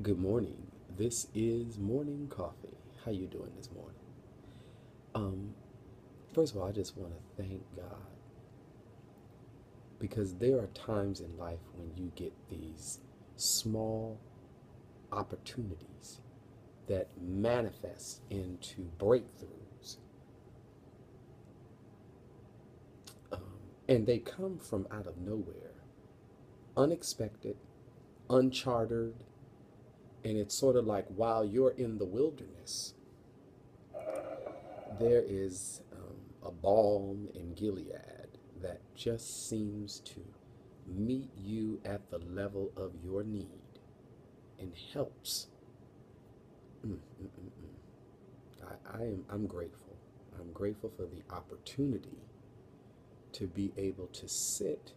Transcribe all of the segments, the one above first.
Good morning. This is morning coffee. How you doing this morning? Um, First of all, I just want to thank God because there are times in life when you get these small opportunities that manifest into breakthroughs, um, and they come from out of nowhere, unexpected, unchartered, and it's sort of like while you're in the wilderness, there is a balm in Gilead that just seems to meet you at the level of your need and helps. Mm, mm, mm, I'm grateful. I'm grateful for the opportunity to be able to sit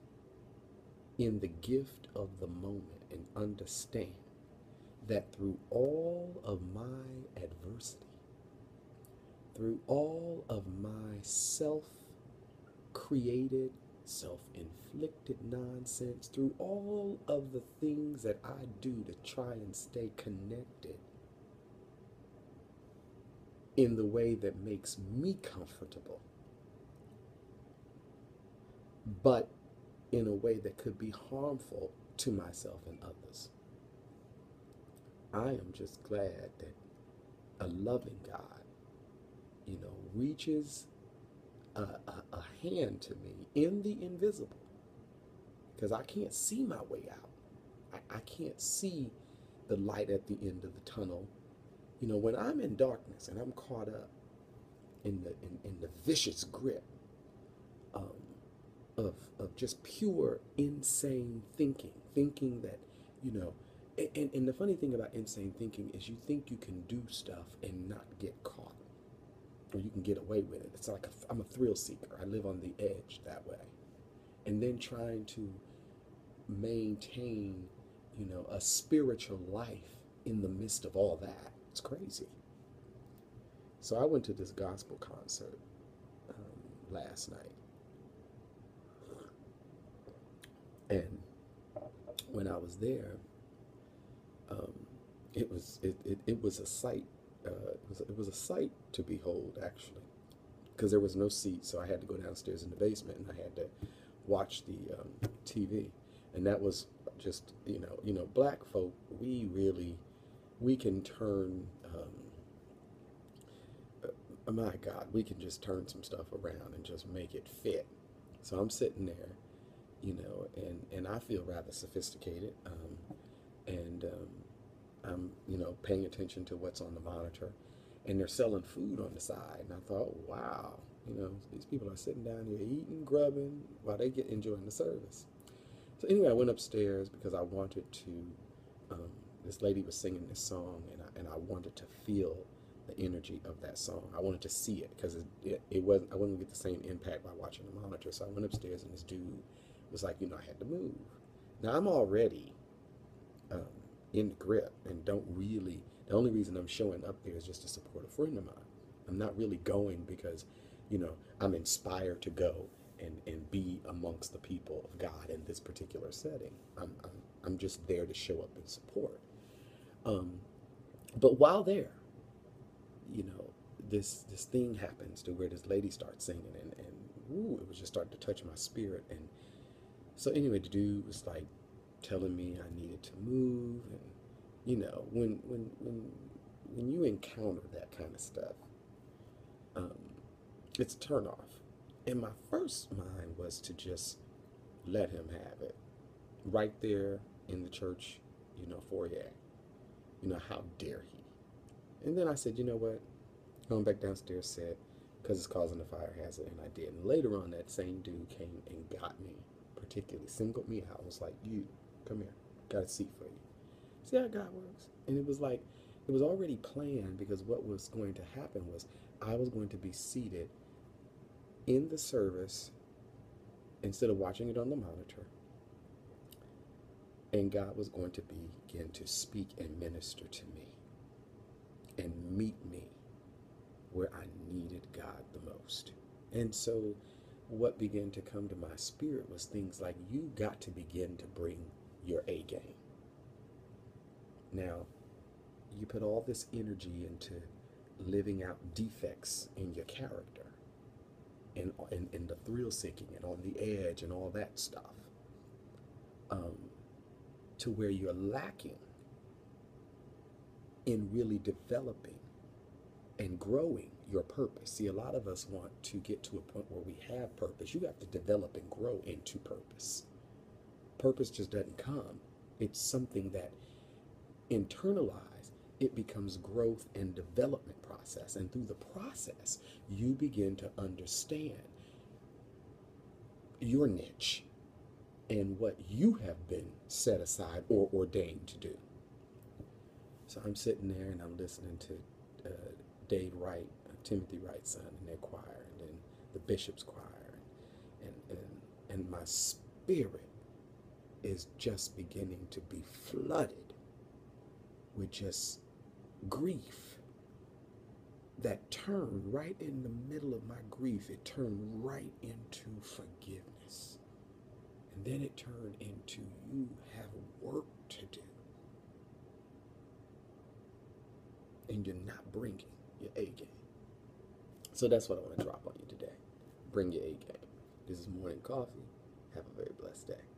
in the gift of the moment and understand that through all of my adversity, through all of my self created, self inflicted nonsense, through all of the things that I do to try and stay connected in the way that makes me comfortable, but in a way that could be harmful to myself and others. I am just glad that a loving God, reaches a hand to me in the invisible because I can't see my way out. I can't see the light at the end of the tunnel. When I'm in darkness and I'm caught up in the vicious grip um, of just pure insane thinking that, you know, and the funny thing about insane thinking is you think you can do stuff and not get caught, or you can get away with it. It's like I'm a thrill seeker. I live on the edge that way, and then trying to maintain, a spiritual life in the midst of all that. It's crazy. So I went to this gospel concert last night, and when I was there, um, it was a sight. It was a sight to behold, actually, because there was no seat, so I had to go downstairs in the basement and I had to watch the TV, and that was just black folk. We can turn. My God, we can just turn some stuff around and just make it fit. So I'm sitting there, and I feel rather sophisticated, and I'm paying attention to what's on the monitor, and they're selling food on the side, and I thought, wow, these people are sitting down here eating, grubbing while they get enjoying the service. So anyway, I went upstairs because I wanted to. Um, this lady was singing this song, and I wanted to feel the energy of that song. I wanted to see it because it wasn't. I wouldn't get the same impact by watching the monitor. So I went upstairs, and this dude was like, I had to move. Now I'm already um, in the grip and don't really. The only reason I'm showing up there is just to support a friend of mine. I'm not really going because, I'm inspired to go and be amongst the people of God in this particular setting. I'm just there to show up and support. Um, but while there, you know, this thing happens to where this lady starts singing, and ooh, it was just starting to touch my spirit. And so anyway, the dude was like telling me I needed to move, and when you encounter that kind of stuff, um, it's a turn off. And my first mind was to just let him have it right there in the church, foyer. How dare he? And then I said, you know what? Going back downstairs, said, because it's causing a fire hazard, and I did. And later on, that same dude came and got me, particularly singled me out. Was like, you, come here, got a seat for you. See how God works? And it was like, it was already planned because what was going to happen was I was going to be seated in the service instead of watching it on the monitor, and God was going to begin to speak and minister to me and meet me where I needed God the most. And so what began to come to my spirit was things like, you got to begin to bring your A game. Now, you put all this energy into living out defects in your character and the thrill seeking and on the edge and all that stuff, um, to where you're lacking in really developing and growing your purpose. See, a lot of us want to get to a point where we have purpose. You have to develop and grow into purpose. Purpose just doesn't come. It's something that internalized, it becomes growth and development process. And through the process, you begin to understand your niche and what you have been set aside or ordained to do. So I'm sitting there and I'm listening to Dave Wright, Timothy Wright's son, and their choir, and then the Bishop's choir, and my spirit is just beginning to be flooded with just grief that turned right in the middle of my grief. It turned right into forgiveness. And then it turned into you have work to do. And you're not bringing your A game. So that's what I want to drop on you today. Bring your A game. This is Morning Coffee. Have a very blessed day.